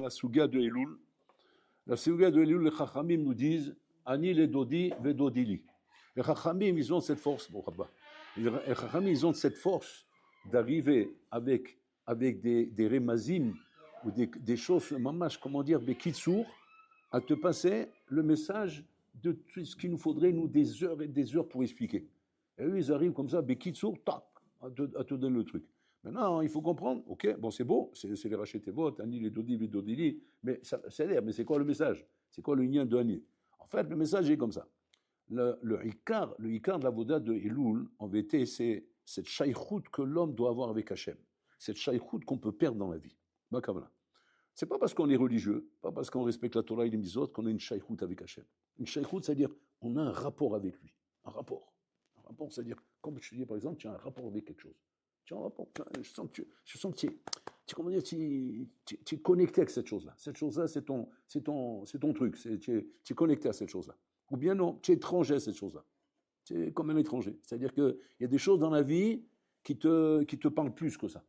La Souga de Elul. La Souga de Elul, les Chachamim nous disent Ani le Dodi ve Dodili. Les Chachamim, ils ont cette force, bon, les Chachamim, ils ont cette force d'arriver avec des remazim ou des choses, mamash, comment dire, bekitsour, à te passer le message de ce qu'il nous faudrait, nous, des heures et des heures pour expliquer. Et eux, ils arrivent comme ça, bekitsour, tac, à te donner le truc. Maintenant, il faut comprendre, ok, bon, c'est beau, c'est les rachetés votes, Ani, les Dodi, les Dodili, mais c'est l'air, mais c'est quoi le message? C'est quoi le lien de Ani? En fait, le message est comme ça. Le Ikar de la Voda de Elul, en vérité, c'est cette shaykhout que l'homme doit avoir avec Hachem. Cette shaykhout qu'on peut perdre dans la vie. C'est pas parce qu'on est religieux, pas parce qu'on respecte la Torah et les Mizot qu'on a une shaykhout avec Hachem. Une shaykhout, c'est-à-dire on a un rapport avec lui. Un rapport, c'est-à-dire, comme je te dis par exemple, tu as un rapport avec quelque chose. Tu as un rapport, je sens que tu es connecté avec cette chose-là. Cette chose-là, c'est ton truc. Tu es connecté à cette chose-là. Ou bien non, tu es étranger à cette chose-là. Tu es comme un étranger. C'est-à-dire qu'il y a des choses dans la vie qui te parlent plus que ça.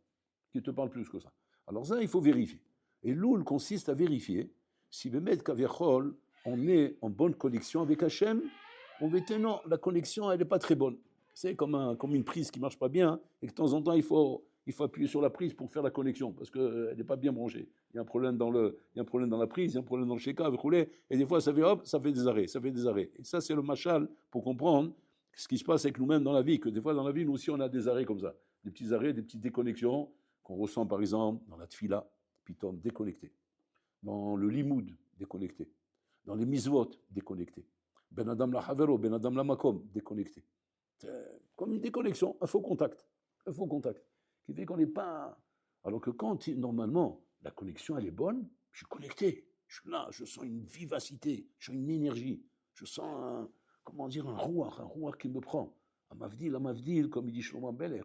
Alors ça, il faut vérifier. Et l'oul consiste à vérifier si Bemet Kaviachol, on est en bonne connexion avec Hachem, on va dire non, la connexion, elle n'est pas très bonne. C'est comme une prise qui ne marche pas bien, et que de temps en temps, il faut appuyer sur la prise pour faire la connexion, parce qu'elle n'est pas bien branchée. Il y a un problème dans la prise, il y a un problème dans le sheka, et des fois, ça fait des arrêts. Et ça, c'est le machal pour comprendre ce qui se passe avec nous-mêmes dans la vie, que des fois, dans la vie, nous aussi, on a des arrêts comme ça. Des petits arrêts, des petites déconnexions, qu'on ressent, par exemple, dans la tfila, pitom, déconnecté. Dans le limoud, déconnecté. Dans les misvot, déconnecté. Ben Adam la Havero, Ben Adam la Makom, déconnecté. Comme une déconnexion, un faux contact, qui fait qu'on n'est pas... Alors que quand, normalement, la connexion, elle est bonne, je suis connecté, je suis là, je sens une vivacité, je sens une énergie, je sens un rouar qui me prend. Amavdil, comme il dit Shlomo Amelech,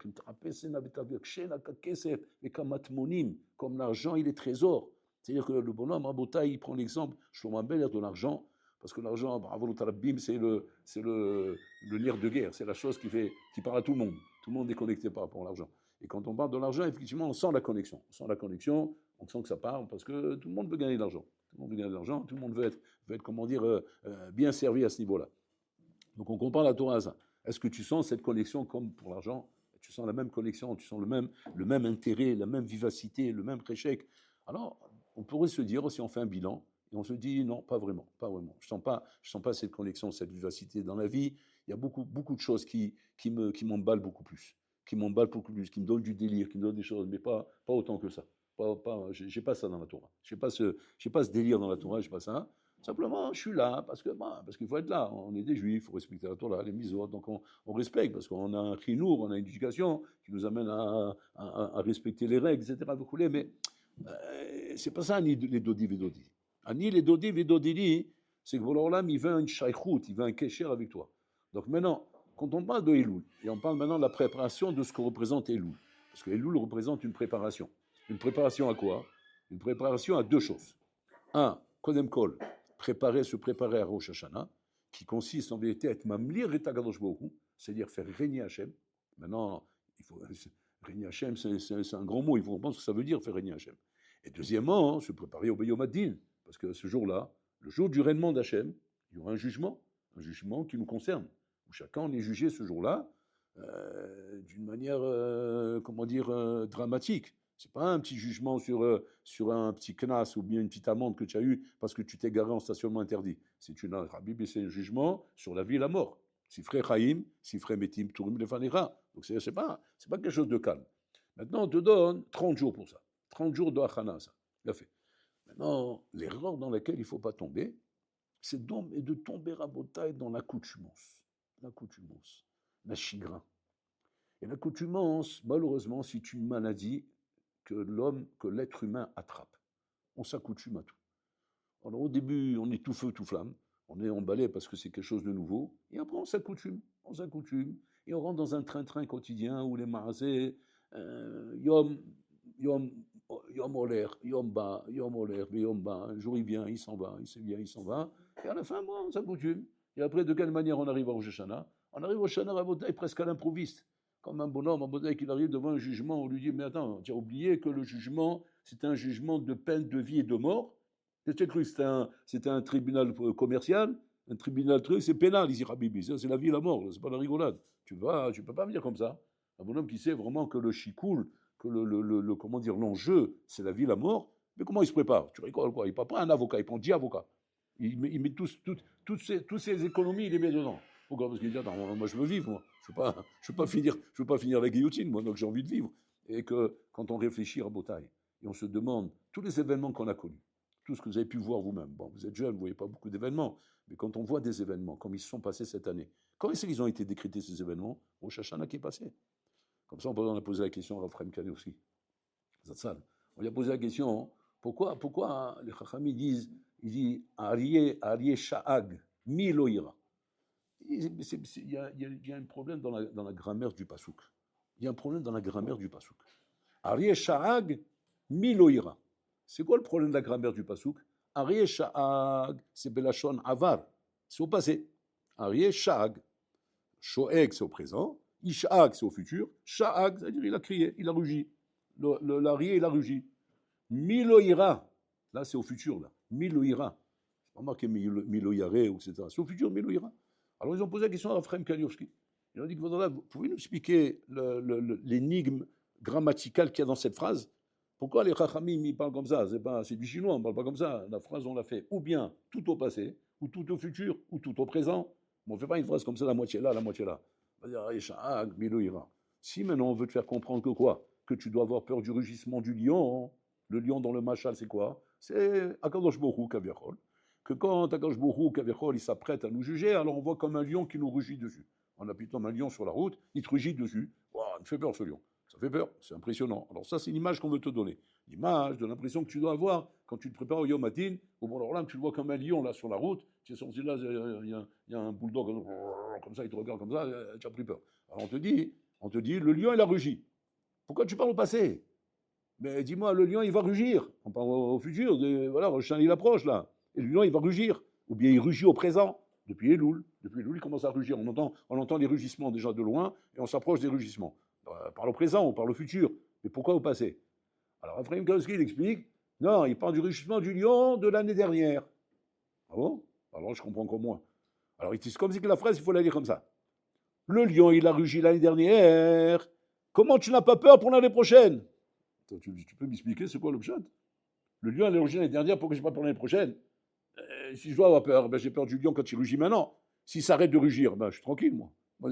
comme l'argent, il est trésor. C'est-à-dire que le bonhomme, Rabotai, il prend l'exemple, Shlomo Amelech, de l'argent, parce que l'argent, bravo le c'est le nerf de guerre, c'est la chose qui parle à tout le monde. Tout le monde est connecté par rapport à l'argent. Et quand on parle de l'argent, effectivement, on sent la connexion. On sent que ça parle, parce que tout le monde veut gagner de l'argent. Tout le monde veut être comment dire, bien servi à ce niveau-là. Donc on compare la Torah à ça. Est-ce que tu sens cette connexion comme pour l'argent? Tu sens la même connexion, tu sens le même intérêt, la même vivacité, le même réchec. Alors, on pourrait se dire, si on fait un bilan, et on se dit, non, pas vraiment. Je sens pas cette connexion, cette vivacité dans la vie. Il y a beaucoup de choses qui m'emballent beaucoup plus. Qui me donnent du délire, qui me donnent des choses, mais pas autant que ça. J'ai pas ça dans la Torah. J'ai pas ce délire dans la Torah, j'ai pas ça. Simplement, je suis là parce qu'il faut être là. On est des juifs, il faut respecter la Torah, les mitzvot, donc on respecte parce qu'on a un chinour, on a une éducation qui nous amène à respecter les règles, etc. Vous voulez, mais c'est pas ça, ni les dodi vedodi. Ni les dodi vedodi, c'est que l'Olam, il veut une shaykhout, il veut un kesher avec toi. Donc maintenant, quand on parle de Elul, et on parle maintenant de la préparation de ce que représente Elul, parce que Elul représente une préparation. Une préparation à quoi? Une préparation à deux choses. Un, Kodem Kol, se préparer à Rosh Hashanah, qui consiste en vérité à être mamlir et tagadosh bohu, c'est-à-dire faire régner Hachem. Maintenant, régner Hachem, c'est un grand mot, il faut comprendre ce que ça veut dire faire régner Hachem. Et deuxièmement, se préparer au Beyom Hadin, parce que ce jour-là, le jour du règnement d'Hachem, il y aura un jugement qui nous concerne, où chacun on est jugé ce jour-là d'une manière, dramatique. C'est pas un petit jugement sur un petit knas ou bien une petite amende que tu as eue parce que tu t'es garé en stationnement interdit. C'est un jugement sur la vie et la mort. Sifrei Chaim, Sifrei Metim, Turim Lefanera. Donc c'est pas quelque chose de calme. Maintenant, on te donne 30 jours pour ça. 30 jours de Hachana, ça. Il a fait. Maintenant, l'erreur dans laquelle il ne faut pas tomber, c'est de tomber à Botaï dans l'accoutumance, la chagrin. Et l'accoutumance, malheureusement, c'est une maladie que l'être humain attrape. On s'accoutume à tout. Alors au début, on est tout feu, tout flamme, on est emballé parce que c'est quelque chose de nouveau, et après on s'accoutume, et on rentre dans un train-train quotidien où les maasés, yom oler, yom oler, yom ba, un jour il vient, il s'en va, et à la fin, on s'accoutume. Et après, de quelle manière on arrive au Rosh Hashanah? On arrive au Shana Rabotai presque à l'improviste. Comme un bonhomme, un bonhomme qui arrive devant un jugement, on lui dit, mais attends, tu as oublié que le jugement, c'est un jugement de peine de vie et de mort. Qu'est-ce que tu as cru que c'était un tribunal commercial, un tribunal truc, c'est pénal, ici, Habibi, c'est la vie et la mort, c'est pas la rigolade. Tu peux pas venir comme ça. Un bonhomme qui sait vraiment que le chicoule, que comment dire, l'enjeu, c'est la vie et la mort, mais comment il se prépare? Tu rigoles quoi? Il ne prend pas un avocat, il prend 10 avocats. Il met toutes ces économies, il les met dedans. Pourquoi? Parce qu'il dit, attends, moi je veux vivre, moi. Je veux pas finir la guillotine, moi, donc j'ai envie de vivre. Et que quand on réfléchit à Botaï, et on se demande tous les événements qu'on a connus, tout ce que vous avez pu voir vous-même. Bon, vous êtes jeune, vous ne voyez pas beaucoup d'événements, mais quand on voit des événements, comme ils se sont passés cette année, comment est-ce qu'ils ont été décrétés ces événements? Au Shashana qui est passé. Comme ça, on a posé la question à Raphaël Kanowski. On lui a posé la question, pourquoi les Chachamim disent, Arié Sha'ag, mi loïra. Il y a un problème dans la grammaire du pasouk. Il y a un problème dans la grammaire du pasouk. Arié Sha'ag, mi loïra. C'est quoi le problème de la grammaire du pasouk? Arié Sha'ag, c'est Belachon Avar. C'est au passé. Arié Sha'ag. Sho'eg, c'est au présent. Isha'ag, c'est au futur. Sha'ag, c'est-à-dire il a crié, il a rugi. L'arié, il a rugi. Miloïra. Là, c'est au futur, là. Miloïra. C'est pas marqué Miloïaré, etc. C'est au futur, Miloïra. Alors, ils ont posé la question à Raphaël Kanowski. Ils ont dit, vous pouvez nous expliquer l'énigme grammaticale qu'il y a dans cette phrase? Pourquoi les Chachamim, ils parlent comme ça? C'est du chinois, on ne parle pas comme ça. La phrase, on l'a fait ou bien tout au passé, ou tout au futur, ou tout au présent. Mais on ne fait pas une phrase comme ça, la moitié là, la moitié là. On va dire, Miloïra. Si maintenant on veut te faire comprendre que quoi? Que tu dois avoir peur du rugissement du lion. Le lion dans le machal, c'est quoi? C'est Akadosh Borou Kaviachol. Que quand Akadosh Borou Kaviachol, il s'apprête à nous juger, alors on voit comme un lion qui nous rugit dessus. On appuie comme un lion sur la route, il te rugit dessus. Wow, il me fait peur ce lion. Ça fait peur, c'est impressionnant. Alors ça, c'est l'image qu'on veut te donner. L'image de l'impression que tu dois avoir quand tu te prépares au Yom Matin. Au bon, alors là, tu le vois comme un lion là sur la route. Tu es sorti là, il y a un bulldog comme ça, il te regarde comme ça, tu as pris peur. Alors on te dit, le lion, il a rugi. Pourquoi tu parles au passé? Mais dis-moi, le lion, il va rugir. On parle au futur. Voilà, Rosh Hashanah, il approche là. Et le lion, il va rugir. Ou bien il rugit au présent. Depuis Elul. Depuis Elul, il commence à rugir. On entend les rugissements déjà de loin et on s'approche des rugissements. On parle au présent, on parle au futur. Mais pourquoi au passé? Alors, Raphaël Kanowski, il explique, non, il parle du rugissement du lion de l'année dernière. Ah bon? Alors, je comprends encore moins. Alors, c'est comme si que la phrase, il faut la lire comme ça. Le lion, il a rugi l'année dernière. Comment tu n'as pas peur pour l'année prochaine? Tu peux m'expliquer c'est quoi le pshat? Le lion, il a rugi l'année dernière, pourquoi je n'ai pas peur l'année prochaine? Si je dois avoir peur, j'ai peur du lion quand il rugit maintenant. S'il s'arrête de rugir, je suis tranquille, moi. Moi,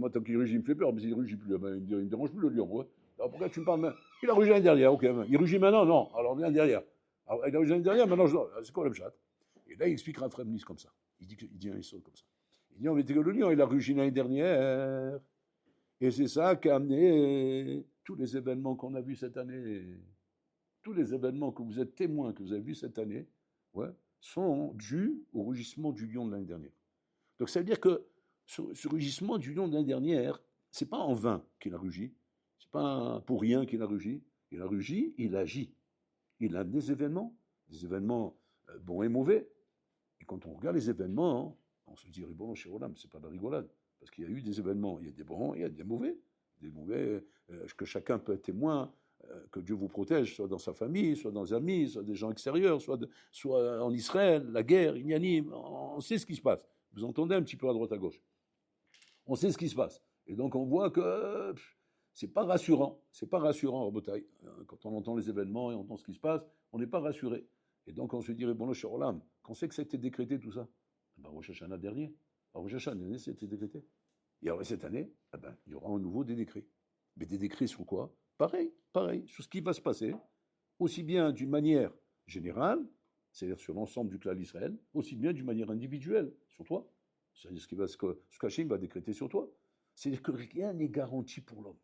tant qu'il rugit, il me fait peur, mais s'il ne rugit plus, il ne me dérange plus le lion. Ouais. Alors pourquoi tu me parles? Il a rugi l'année dernière, ok. Il rugit maintenant? Non. Alors l'année dernière. Alors, il a rugi l'année dernière, maintenant c'est quoi le pshat? Et là, il explique un frère comme ça. Il dit un histoire comme ça. Il dit, mais que le lion, il a rugi l'année dernière. Et c'est ça qui a amené tous les événements qu'on a vus cette année. Tous les événements que vous êtes témoins, que vous avez vus cette année, ouais, sont dus au rugissement du lion de l'année dernière. Donc ça veut dire que ce rugissement du lion de l'année dernière, c'est pas en vain qu'il a rugi, c'est pas pour rien qu'il a rugi. Il a rugi, il agit. Il a des événements bons et mauvais. Et quand on regarde les événements, on se dit, bon, chez Roland, c'est pas de la rigolade. Parce qu'il y a eu des événements, il y a des bons, il y a des mauvais. Des mauvais que chacun peut être témoin, que Dieu vous protège, soit dans sa famille, soit dans les amis, soit des gens extérieurs, soit en Israël, la guerre, Inyanim, on sait ce qui se passe. Vous entendez un petit peu à droite à gauche. On sait ce qui se passe. Et donc on voit que c'est pas rassurant en bataille. Quand on entend les événements et on entend ce qui se passe, on n'est pas rassuré. Et donc on se dirait, bon, le Shorolam, quand c'est que ça a été décrété tout ça? Rosh Hashanah dernier. Rosh Hashanah dernier, ça a été décrété. Et alors cette année, il y aura à nouveau des décrets. Mais des décrets sur quoi? Pareil, sur ce qui va se passer, aussi bien d'une manière générale, c'est-à-dire sur l'ensemble du clan d'Israël, aussi bien d'une manière individuelle, sur toi. C'est-à-dire ce qu'Hachem va décréter sur toi. C'est-à-dire que rien n'est garanti pour l'homme.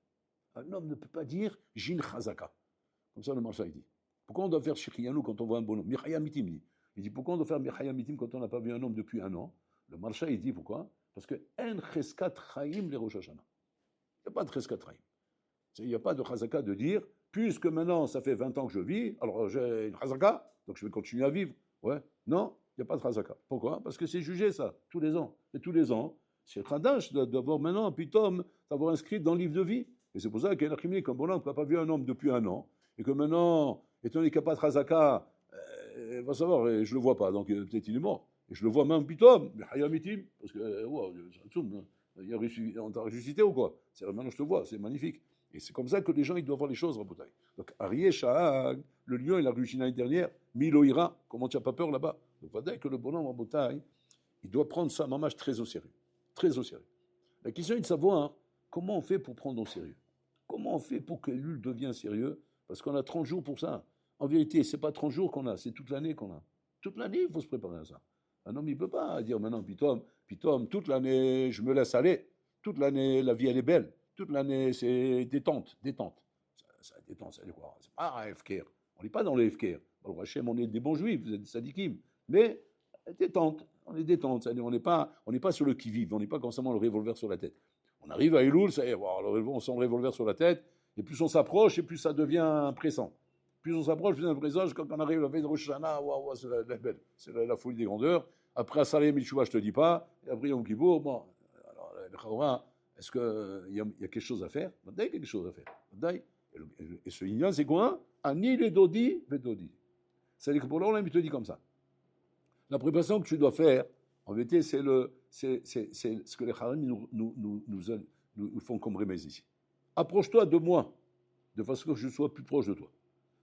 Un homme ne peut pas dire « Jin Chazaka ». Comme ça le Marsha dit. Pourquoi on doit faire Shechianu quand on voit un bonhomme? Michaya Mitim dit. Il dit pourquoi on doit faire Michaya Mitim quand on n'a pas vu un homme depuis un an? Le Marsha il dit pourquoi? Parce que En Cheskat Chaim le Rosh Hashanah. Il n'y a pas de Cheskat Chaim. Il n'y a pas de Chazaka de dire, puisque maintenant ça fait 20 ans que je vis, alors j'ai une Chazaka, donc je vais continuer à vivre. Ouais. Non, il n'y a pas de Chazaka. Pourquoi? Parce que c'est jugé ça, tous les ans. Et tous les ans, C'est Khadash d'avoir maintenant, Pitom, d'avoir inscrit dans le livre de vie. Et c'est pour ça qu'il y a un bonhomme qui n'a pas vu un homme depuis un an, et que maintenant, étant donné qu'il n'y a pas de Razaka, il va savoir, je ne le vois pas, donc peut-être il est mort. Et je le vois même Pitom, parce que, on t'a ressuscité ou quoi? Maintenant je te vois, c'est magnifique. Et c'est comme ça que les gens ils doivent voir les choses, Rabotai. Donc, Arié Shahag, le lion, il a réussi l'année dernière, Milo ira, comment tu n'as pas peur là-bas? Donc, voilà que le bonhomme Rabotai, il doit prendre ça, mamage, très au sérieux. Très au sérieux. La question est de savoir comment on fait pour prendre au sérieux. Comment on fait pour que l'huile devienne sérieux? Parce qu'on a 30 jours pour ça. En vérité, ce n'est pas 30 jours qu'on a, c'est toute l'année qu'on a. Toute l'année, il faut se préparer à ça. Un homme, il ne peut pas dire maintenant, Pitom, toute l'année, je me laisse aller. Toute l'année, la vie, elle est belle. Toute l'année, c'est détente. Ça détente, c'est quoi? C'est pas un FKR. On n'est pas dans le FKR. Bon, Hachem, on est des bons juifs, vous êtes des sadikim. Mais détente, on est détente. On n'est pas sur le qui-vive, on n'est pas constamment le revolver sur la tête. On arrive à Elul, ça y est, on sent le revolver sur la tête, et plus on s'approche, et plus ça devient pressant. Plus on s'approche, plus on présent. Quand on arrive à la veille de Rosh Hashanah, c'est la folie des grandeurs. Après, à Saleh Michoua, je ne te dis pas. Et après, Yom Kippour, bon, alors, le Chawra, est-ce qu'il y a quelque chose à faire? Il y a quelque chose à faire. Et ce Inyan, c'est quoi? Ani le Dodi, ve Dodi. C'est-à-dire que pour l'Olam, il te dit comme ça. La préparation que tu dois faire, en vérité, c'est ce que les Harim nous font comme remède ici. Approche-toi de moi, de façon que je sois plus proche de toi.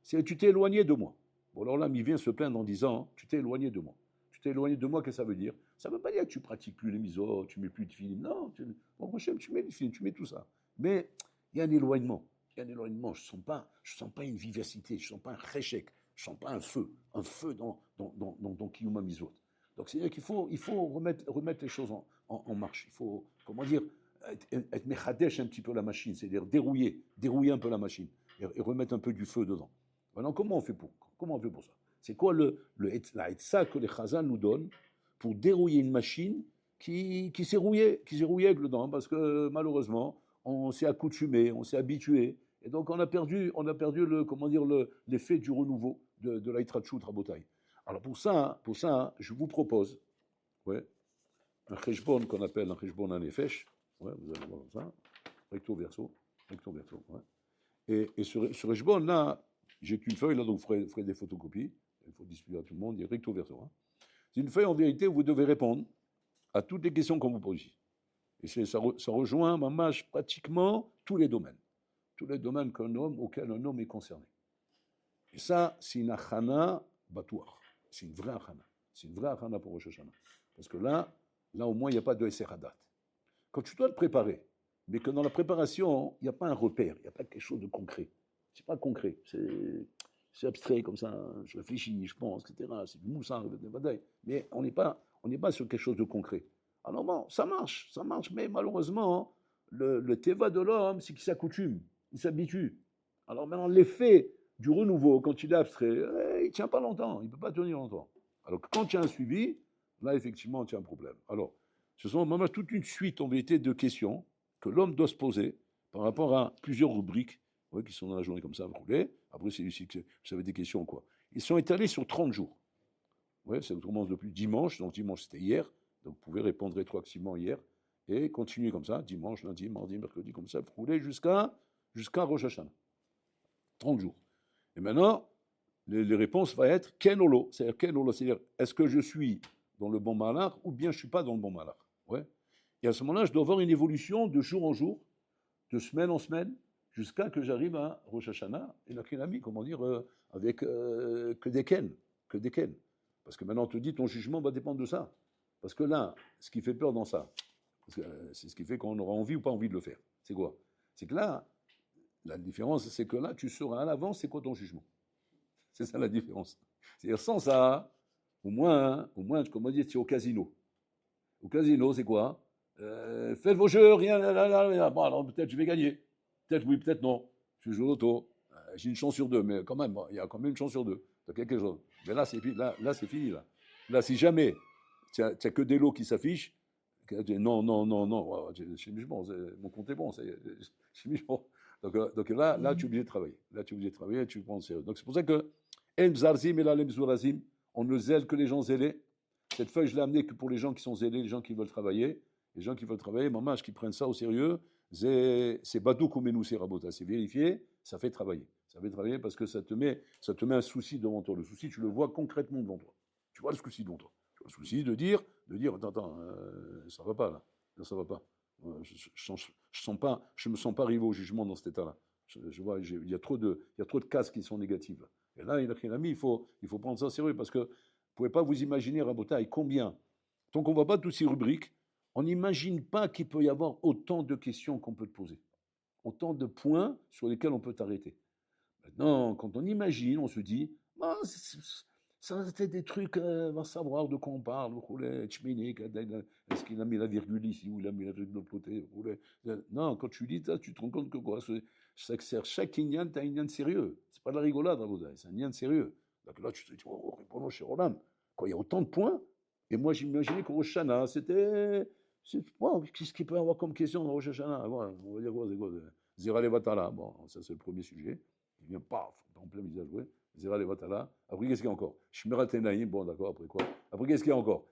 Si tu t'es éloigné de moi. Bon, alors là, il vient se plaindre en disant, tu t'es éloigné de moi. Tu t'es éloigné de moi, qu'est-ce que ça veut dire? Ça ne veut pas dire que tu pratiques plus les misos, tu ne mets plus de film. Non, tu mets des films, tu mets tout ça. Mais il y a un éloignement. Je ne sens pas une vivacité, je ne sens pas un réchec, je ne sens pas un feu dans Kiyuma Misot. Donc c'est-à-dire qu'il faut remettre les choses en marche. Il faut, comment dire, être mechadesh un petit peu la machine, c'est-à-dire dérouiller un peu la machine et remettre un peu du feu dedans. Maintenant, comment on fait pour ça? C'est quoi la etza que les Chazal nous donnent pour dérouiller une machine qui s'est rouillée avec le temps, parce que malheureusement, on s'est accoutumé, on s'est habitué, et donc on a perdu l'effet du renouveau de la Yitrachut Rabotai. Alors pour ça, je vous propose, un cheshbon qu'on appelle un cheshbon anefesh, vous allez voir ça, recto verso, et sur cheshbon là, j'ai qu'une feuille là, donc je ferai des photocopies, il faut distribuer à tout le monde, il y a recto verso. C'est une feuille en vérité où vous devez répondre à toutes les questions qu'on vous pose ici. Et ça rejoint, mamash, pratiquement tous les domaines auxquels un homme est concerné. Et ça, c'est une achana batouar. C'est une vraie achana pour Rosh Hashanah. Parce que là au moins, il n'y a pas de Eseradat. Quand tu dois te préparer, mais que dans la préparation, il n'y a pas un repère, il n'y a pas quelque chose de concret. C'est pas concret, c'est abstrait comme ça, je réfléchis, je pense, etc. C'est du moussard, mais on n'est pas sur quelque chose de concret. Alors bon, ça marche, mais malheureusement, le teva de l'homme, c'est qu'il s'accoutume, il s'habitue. Alors maintenant, l'effet du renouveau, quand il est abstrait, il ne tient pas longtemps, il ne peut pas tenir longtemps. Alors que quand tu as un suivi, là, effectivement, tu as un problème. Alors, ce sont vraiment toute une suite, en vérité, de questions que l'homme doit se poser par rapport à plusieurs rubriques qui sont dans la journée comme ça, roulées. Après, c'est ici que vous avez des questions, quoi. Ils sont étalés sur 30 jours. Ça commence depuis dimanche, donc dimanche, c'était hier. Donc, vous pouvez répondre rétroactivement hier et continuer comme ça, dimanche, lundi, mardi, mercredi, comme ça, rouler jusqu'à Rosh Hashanah. 30 jours. Et maintenant, les réponses vont être Ken Olo. C'est-à-dire, est-ce que je suis dans le bon malach ou bien je ne suis pas dans le bon malach? Et à ce moment-là, je dois avoir une évolution de jour en jour, de semaine en semaine, jusqu'à que j'arrive à Rosh Hashanah, et la Kinami, comment dire, avec que des Ken. Parce que maintenant, on te dit, ton jugement va dépendre de ça. Parce que là, ce qui fait peur dans ça, c'est ce qui fait qu'on aura envie ou pas envie de le faire. C'est quoi? C'est que là, la différence, c'est que là, tu sauras à l'avance c'est quoi ton jugement. C'est ça la différence. C'est-à-dire, sans ça, au moins, comment dire, tu es au casino. Au casino, c'est quoi? Faites vos jeux, rien, bon, alors peut-être je vais gagner. Peut-être oui, peut-être non. Je joue au loto. J'ai une chance sur deux, mais quand même, il y a quand même une chance sur deux. Tu as quelque chose. Mais là, c'est fini. Là, si jamais tu n'as que des lots qui s'affichent, non, mon compte est bon. Donc là, tu es obligé de travailler. Tu prends sérieux. Donc c'est pour ça que on ne zèle que les gens zélés. Cette feuille, je l'ai amenée que pour les gens qui sont zélés, les gens qui veulent travailler. Les gens qui veulent travailler, mamash, qui prennent ça au sérieux, c'est badou comme c'est rabota, c'est vérifié, ça fait travailler. Ça fait travailler parce que ça te met un souci devant toi. Le souci, tu le vois concrètement devant toi. Tu vois le souci devant toi. Tu vois le souci de dire, attends, ça va pas là. Là, ça va pas. Je me sens pas arrivé au jugement dans cet état-là. Je vois, il y a trop de cases qui sont négatives là. Et là, il a mis, il faut prendre ça au sérieux parce que vous pouvez pas vous imaginer, Rabotaï, combien. Tant qu'on ne voit pas toutes ces rubriques, on n'imagine pas qu'il peut y avoir autant de questions qu'on peut te poser, autant de points sur lesquels on peut t'arrêter. Maintenant, quand on imagine, on se dit, ah, ça c'était des trucs, on va savoir de quoi on parle, est-ce qu'il a mis la virgule ici ou il a mis la virgule de l'autre côté. Non, quand tu dis ça, tu te rends compte que quoi, chaque inyan, t'as un inyan sérieux. C'est pas de la rigolade, c'est un inyan sérieux. Donc là, tu te dis, oh, répondons chez Roland. Quand il y a autant de points, et moi j'imaginais qu'au Rosh Hashanah, qu'est-ce qu'il peut y avoir comme question dans Rosh Hashanah? On va dire quoi, c'est quoi? Zira Levatala, bon, ça c'est le premier sujet. Il vient, paf, en plein visage, ouais. Zira Levatala. Après, qu'est-ce qu'il y a encore? Shmirat Tenaïm, bon, d'accord, après quoi? Après, qu'est-ce qu'il y a encore?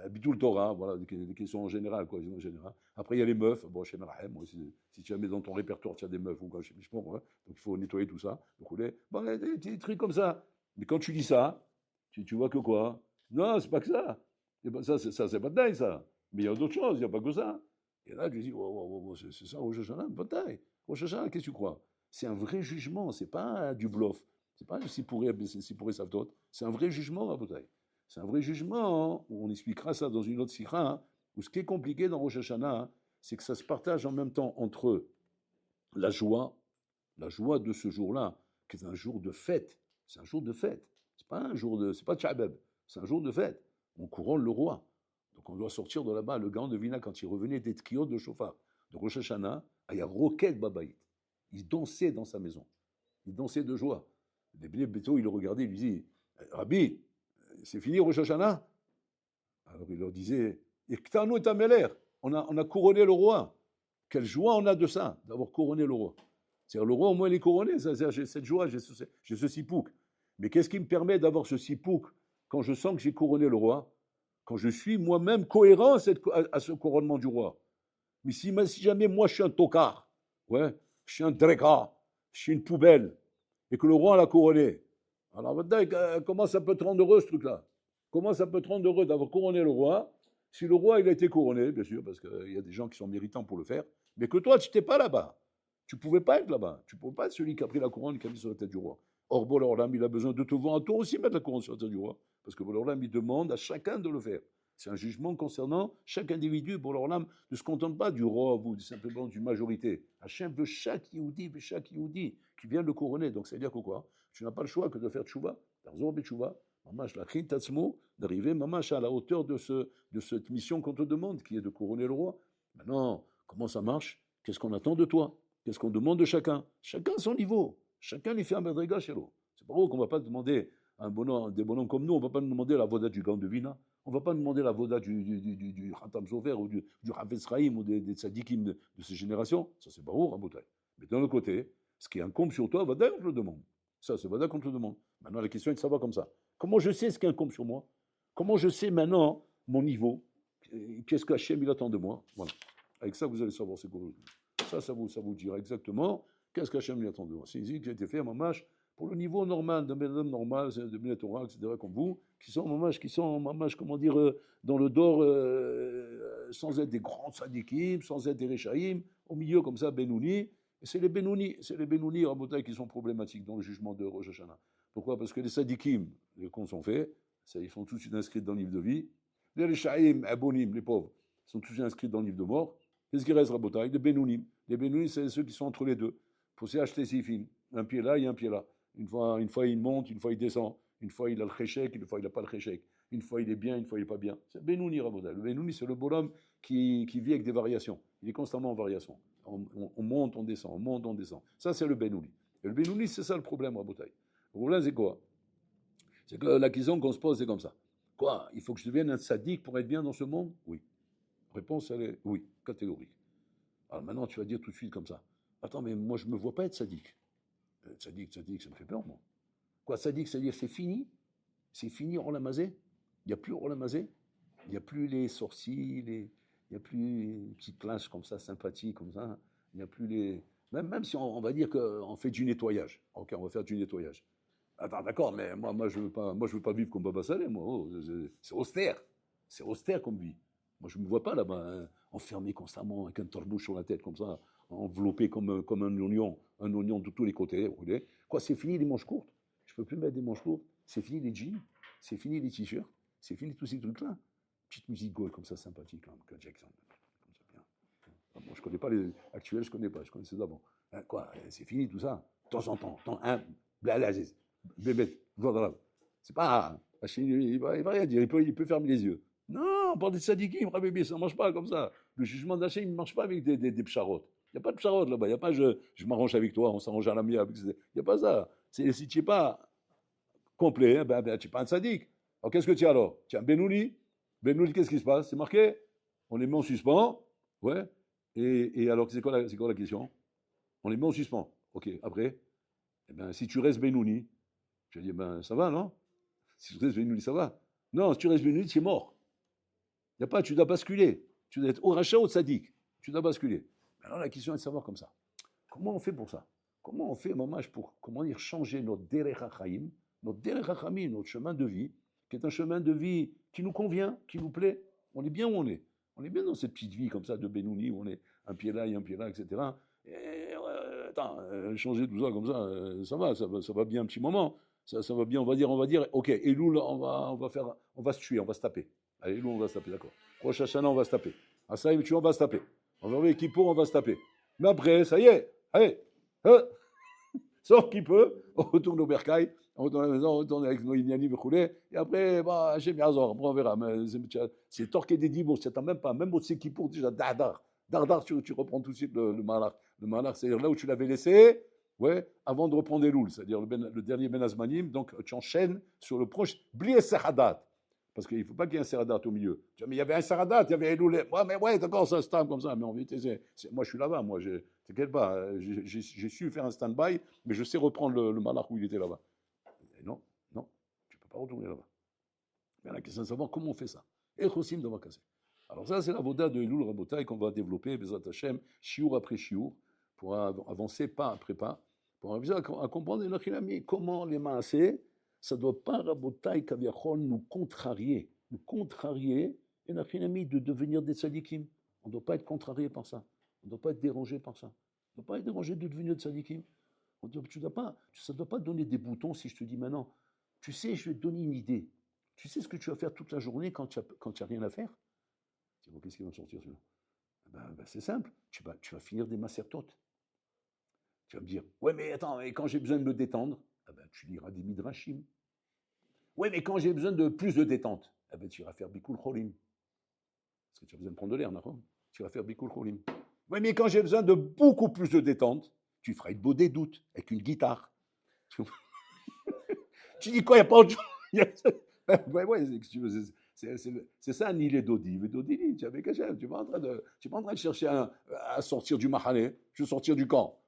Bitul Torah, voilà, des questions en général, quoi, en général. Après, il y a les meufs, bon, chez Marahem, si tu as dans ton répertoire, tu as des meufs, ou quoi, je sais pas, ouais. Donc il faut nettoyer tout ça. Donc, bon, des trucs comme ça. Mais quand tu dis ça, tu vois que quoi? Non, c'est pas que ça. Ça, c'est pas de taille, ça. Mais il y a d'autres choses, il n'y a pas que ça. Et là, je dis, c'est ça, Rosh Hashanah, pas de taille. Rosh Hashanah, qu'est-ce que tu crois? C'est un vrai jugement, c'est pas du bluff. C'est pas si pourrait savent c'est un vrai jugement, Rabotai. C'est un vrai jugement, où on expliquera ça dans une autre sikha, où ce qui est compliqué dans Rosh Hashanah, c'est que ça se partage en même temps entre la joie de ce jour-là, qui est un jour de fête. C'est un jour de fête. C'est pas Tchabeb, c'est un jour de fête. On couronne le roi. Donc on doit sortir de là-bas. Le gant de Vina, quand il revenait des Tkiot de Shofar, de Rosh Hashanah, il y a Roquette Babaït. Il dansait dans sa maison. Il dansait de joie. Les Bnei Beto, il le regardait, il lui dit, Rabbi, c'est fini Rosh Hashanah? Alors il leur disait, Iktanu et Ameler, on a couronné le roi. Quelle joie on a de ça, d'avoir couronné le roi. C'est-à-dire, le roi, au moins, il est couronné. J'ai cette joie, j'ai ce sipouk. Mais qu'est-ce qui me permet d'avoir ce sipouk quand je sens que j'ai couronné le roi? Quand je suis moi-même cohérent à ce couronnement du roi. Mais si jamais moi, je suis un tocard, ouais, je suis un dreka, je suis une poubelle, et que le roi l'a couronné, alors comment ça peut te rendre heureux, ce truc-là? Comment ça peut te rendre heureux d'avoir couronné le roi, si le roi, il a été couronné, bien sûr, parce qu'il y a des gens qui sont méritants pour le faire, mais que toi, tu n'étais pas là-bas. Tu ne pouvais pas être là-bas. Tu ne pouvais pas être celui qui a pris la couronne et qui a mis sur la tête du roi. Or, Bolorlam, il a besoin de te voir à toi aussi mettre la couronne sur la tête du roi. Parce que Bolorlam, il demande à chacun de le faire. C'est un jugement concernant chaque individu. Bolorlam ne se contente pas du roi ou simplement d'une majorité. Hachem veut chaque Yehudi qui vient le couronner. Donc, ça veut dire que quoi? Tu n'as pas le choix que de faire tchouva. Mamash, la tatsmo, d'arriver mamash à la hauteur de cette mission qu'on te demande, qui est de couronner le roi. Maintenant, comment ça marche? Qu'est-ce qu'on attend de toi? Qu'est-ce qu'on demande de chacun? Chacun à son niveau. Chacun lui fait un bedrega chez l'eau. C'est pas vrai qu'on ne va pas demander à des bonhommes comme nous, on ne va pas nous demander la voda du gant de Vina, on ne va pas demander la voda du Hatam Sofer ou du Havetz Chaim ou des tzadikim de ces générations. Ça, c'est pas où, Rabotai. Mais d'un autre côté, ce qui incombe sur toi, vada, on te le demande. Ça, c'est vada qu'on te le demande. Maintenant, la question est de savoir comme ça. Comment je sais ce qui incombe sur moi? Comment je sais maintenant mon niveau? Qu'est-ce qu'Hachem il attend de moi? Voilà. Avec ça, vous allez savoir c'est quoi. Ça vous dira exactement qu'est-ce qu'Hachem lui attend de moi. C'est ici qui a été fait à Mamash pour le niveau normal d'un Bédam normal, de Bnei Torah, etc., comme vous, qui sont Mamash, comment dire, dans le dor, sans être des grands sadikim, sans être des Rechaïm, au milieu comme ça, Benouni. Et c'est les Benouni, Rabotai, qui sont problématiques dans le jugement de Rosh Hashanah. Pourquoi? Parce que les sadikim, les comptes sont faits, ça, ils sont tous inscrits dans le livre de vie. Les Rechaïm, Abonim, les pauvres, sont tous inscrits dans le livre de mort. Qu'est-ce qui reste, Rabotai? Les Benounim. Les Benounim, c'est ceux qui sont entre les deux. Il faut acheter ses films. Un pied là et un pied là. Une fois, il monte, une fois, il descend. Une fois, il a le chéchek, une fois, il n'a pas le chéchek. Une fois, il est bien, une fois, il n'est pas bien. C'est Benouni, Rabotai. Le Benouni, c'est le bonhomme qui vit avec des variations. Il est constamment en variation. On monte, on descend, on monte, on descend. Ça, c'est le Benouni. Et le Benouni, c'est ça le problème, Rabotai. Le problème, c'est quoi? C'est que la question qu'on se pose, c'est comme ça. Quoi? Il faut que je devienne un sadique pour être bien dans ce monde? Oui. Réponse, elle est oui, catégorique. Alors maintenant, tu vas dire tout de suite comme ça. Attends, mais moi, je ne me vois pas être sadique. Sadique, ça me fait peur, moi. Quoi, sadique, c'est-à-dire c'est fini? C'est fini, Rolamazé? Il n'y a plus Rolamazé? Il n'y a plus les sorciers, il il n'y a plus une petite plage comme ça, sympathique, comme ça. Il n'y a plus les. Même si on va dire qu'on fait du nettoyage. Ok, on va faire du nettoyage. Attends, d'accord, mais moi je veux pas vivre comme Baba Saleh, moi. Oh, c'est austère. C'est austère comme vie. Moi, je ne me vois pas là-bas, hein, enfermé constamment avec un tordouche sur la tête, comme ça, enveloppé comme un oignon de tous les côtés. Vous voyez. Quoi, c'est fini les manches courtes. Je ne peux plus mettre des manches courtes. C'est fini les jeans. C'est fini les t-shirts. C'est fini tous ces trucs-là. Petite musique gold comme ça, sympathique, hein, Michael Jackson. Comme ça, bien. Bon, je ne connais pas les actuels, je ne connais pas. Je connais ceux d'avant. Hein, quoi, c'est fini tout ça. De temps en temps, un, blalaziz, bébé, voilà. C'est pas. Il va rien dire. Il peut fermer les yeux. Non, on parle des sadikim, bébé, ça ne marche pas comme ça. Le jugement d'Hachem, il ne marche pas avec des pcharotes. Il n'y a pas de pcharotes là-bas. Il n'y a pas je m'arrange avec toi, on s'arrange à la mienne. Il n'y a pas ça. Si tu n'es pas complet, hein, tu n'es pas un sadique. Alors qu'est-ce que tu as alors? Tu as un Benouni. Benouni, qu'est-ce qui se passe? C'est marqué. On les met en suspens. Ouais. Et alors, c'est quoi la question? On les met en suspens. Ok, après, eh ben, si tu restes Benouni, je dis, ben, ça va, non? Si tu restes Benouni, ça va. Non, si tu restes Benouni, tu es mort. Il n'y a pas, tu dois basculer. Tu dois être au rachat ou sadique. Tu dois basculer. Alors la question est de savoir comme ça. Comment on fait pour ça? Comment on fait, mamage, pour, comment dire, changer notre derech hachaim, notre chemin de vie, qui est un chemin de vie qui nous convient, qui nous plaît. On est bien où on est. On est bien dans cette petite vie comme ça de Benouni, où on est un pied là et un pied là, etc. Et, attends, changer tout ça comme ça, ça va bien un petit moment. Ça va bien, on va dire, ok, Elul, on va se tuer, on va se taper. Allez, Elul, on va se taper, d'accord. Rosh Hashanah, on va se taper. Asaïm, on va se taper. On va voir Kippour, on va se taper. Mais après, ça y est, allez, sauf qui peut, on retourne au bercail, on retourne à la maison, on retourne avec nos Inyani, et après, bah, j'ai bien raison, après on verra. Mais c'est torqué des dibours, tu n'attends même pas, même au Kippour, déjà, dardar, tu reprends tout de suite le malach. Le malach, c'est-à-dire là où tu l'avais laissé, ouais, avant de reprendre les louls, c'est-à-dire le dernier Ben Azmanim, donc tu enchaînes sur le proche, Bli Seradat. Parce qu'il ne faut pas qu'il y ait un Seradat au milieu. Mais il y avait un Seradat, il y avait un Elul. Ouais, mais ouais, d'accord, c'est un stand comme ça. Mais en vérité, moi je suis là-bas, moi, t'inquiète pas, j'ai su faire un stand-by, mais je sais reprendre le malach où il était là-bas. Et non, tu ne peux pas retourner là-bas. Mais la question est de savoir comment on fait ça. Et Chosim d'avoir cassé. Alors ça, c'est la voda de Elul Rabotai qu'on va développer, Bezrat Hashem, chiour après chiour, pour avancer pas après pas, pour arriver à comprendre comment les maasés, ça ne doit pas, Rabotai, Kaviachol, nous contrarier, et Nachinami, de devenir des tzadikim. On ne doit pas être contrarié par ça. On ne doit pas être dérangé par ça. On ne doit pas être dérangé de devenir des tzadikim. Ça ne doit pas donner des boutons si je te dis maintenant, tu sais, je vais te donner une idée. Tu sais ce que tu vas faire toute la journée quand tu n'as rien à faire? Tu dis, bon, qu'est-ce qui va me sortir celui-là? C'est simple, tu vas finir des masertotes. Tu vas me dire, ouais, mais attends, et quand j'ai besoin de me détendre, tu liras des midrashim. Ouais, mais quand j'ai besoin de plus de détente, tu iras faire Bikul Cholim. Parce que tu as besoin de prendre de l'air, d'accord? Tu vas faire Bikul Cholim. Ouais, mais quand j'ai besoin de beaucoup plus de détente, tu feras une beau des doutes avec une guitare. Tu dis quoi, il n'y a pas autre chose? Ouais, c'est ça, ni les Dodi. Les Dodi, tu n'es pas en train de chercher à sortir du Mahane, je veux sortir du camp.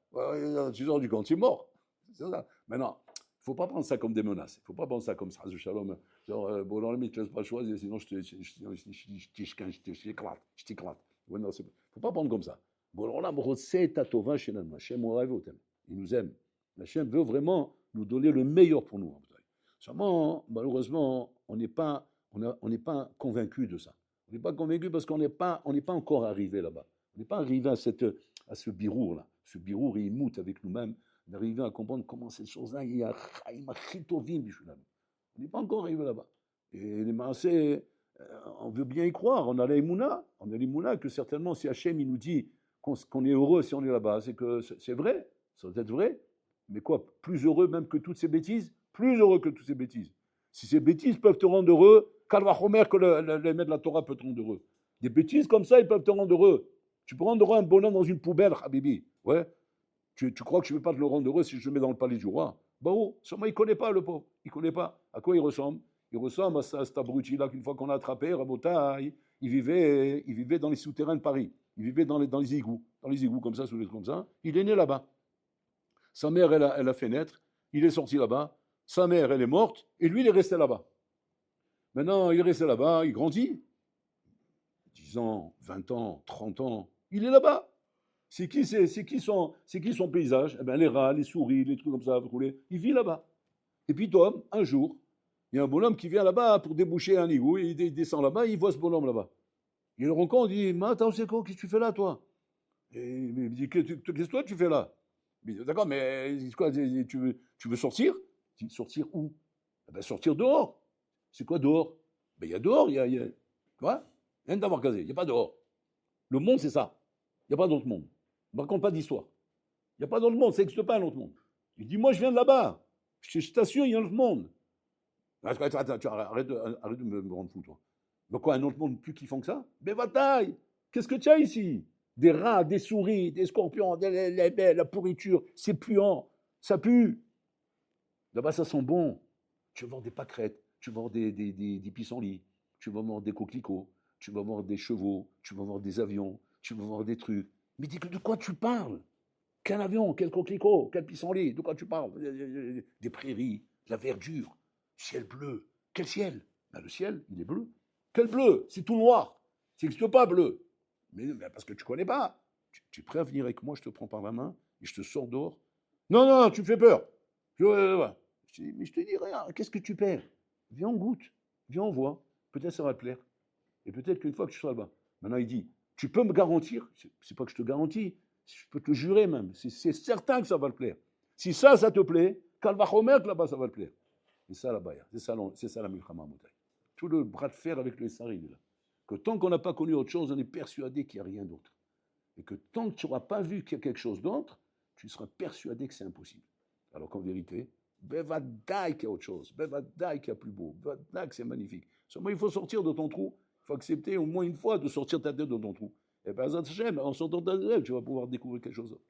Tu sors du camp, tu es mort. C'est ça. Maintenant, il ne faut pas prendre ça comme des menaces. Il ne faut pas prendre ça comme ça, Shalom. Genre, bon, dans la limite, je ne laisse pas choisir, sinon je t'éclate. Il ne faut pas prendre comme ça. Bon, alors là, c'est Tatova chez nous. Hachem, il nous aime. Hachem veut vraiment nous donner le meilleur pour nous. Seulement, malheureusement, on n'est pas convaincu de ça. On n'est pas convaincu parce qu'on n'est pas encore arrivé là-bas. On n'est pas arrivé à ce birour-là. Ce birour, il moute avec nous-mêmes, d'arriver à comprendre comment ces choses-là, il y a on n'est pas encore arrivé là-bas. Et les Maasé, on veut bien y croire. On a l'Emouna que certainement, si Hachem il nous dit qu'on est heureux si on est là-bas, c'est que c'est vrai, ça doit être vrai. Mais quoi, plus heureux même que toutes ces bêtises? Plus heureux que toutes ces bêtises. Si ces bêtises peuvent te rendre heureux, Kalvachomer que l'aimé de la Torah peut te rendre heureux. Des bêtises comme ça, ils peuvent te rendre heureux. Tu peux rendre heureux un bonhomme dans une poubelle, Habibi. Ouais. Tu crois que je ne vais pas te le rendre heureux si je le mets dans le palais du roi? Bon, sûrement il ne connaît pas le pauvre. Il ne connaît pas. À quoi il ressemble? Il ressemble à cet abruti-là qu'une fois qu'on a attrapé, Rabotaï, il vivait dans les souterrains de Paris. Il vivait dans les égouts. Dans les égouts comme ça, sous les trucs comme ça. Il est né là-bas. Sa mère, elle a fait naître. Il est sorti là-bas. Sa mère, elle est morte. Et lui, il est resté là-bas. Maintenant, il est resté là-bas. Il grandit. 10 ans, 20 ans, 30 ans, il est là-bas. C'est qui son paysage? Eh ben, les rats, les souris, les trucs comme ça, vous voulez, il vit là-bas. Et puis Tom, un jour, il y a un bonhomme qui vient là-bas pour déboucher un égout, et il descend là-bas, il voit ce bonhomme là-bas. Il le rencontre, il dit, mais attends, c'est quoi, qu'est-ce que tu fais là, toi? Et il me dit, qu'est-ce que toi tu fais là? Il dit, d'accord, mais quoi, tu veux sortir? Je dis, sortir où? Eh ben, sortir dehors. C'est quoi dehors? Ben, il y a dehors, quoi? Rien d'avoir casé, il n'y a pas dehors. Le monde, c'est ça. Il n'y a pas d'autre monde. Ne me raconte pas d'histoire. Il n'y a pas d'autre monde, ça n'existe pas un autre monde. Il dit, moi, je viens de là-bas. Je t'assure, il y a un autre monde. Attends, arrête de me rendre fou, toi. Mais quoi, un autre monde plus kiffant que ça? Mais bataille! Qu'est-ce que tu as ici? Des rats, des souris, des scorpions, la pourriture, c'est puant, ça pue. Là-bas, ça sent bon. Tu vas voir des pâquerettes, tu vas voir des pissenlits, tu vas voir des coquelicots, tu vas voir des chevaux, tu vas voir des avions, tu vas voir des trucs. Mais dis que de quoi tu parles? Quel avion, quel coquelicot, quel pissenlit, de quoi tu parles? Des prairies, de la verdure, ciel bleu. Quel ciel? Ben, le ciel, il est bleu. Quel bleu? C'est tout noir. Ça n'existe pas bleu. Mais parce que tu ne connais pas. Tu es prêt à venir avec moi, je te prends par la main et je te sors dehors? Non, non, tu me fais peur. Je dis, mais je te dis rien, qu'est-ce que tu perds? Viens, on goûte, viens, on voit. Peut-être ça va te plaire. Et peut-être qu'une fois que tu seras là-bas. Maintenant, il dit, tu peux me garantir, c'est pas que je te garantis, je peux te le jurer même, c'est certain que ça va te plaire. Si ça te plaît, Kalvachomer, là-bas, ça va te plaire. C'est ça la baïa, c'est ça la milchama moutaï. Tout le bras de fer avec le Essari, là. Que tant qu'on n'a pas connu autre chose, on est persuadé qu'il n'y a rien d'autre. Et que tant que tu n'auras pas vu qu'il y a quelque chose d'autre, tu seras persuadé que c'est impossible. Alors qu'en vérité, bevadaï qu'il y a autre chose, bevadaï qu'il y a plus beau, bevadaï que c'est magnifique. Seulement, il faut sortir de ton trou, il faut accepter au moins une fois de sortir ta tête de ton trou. Et bien, en sortant de ta tête, tu vas pouvoir découvrir quelque chose d'autre.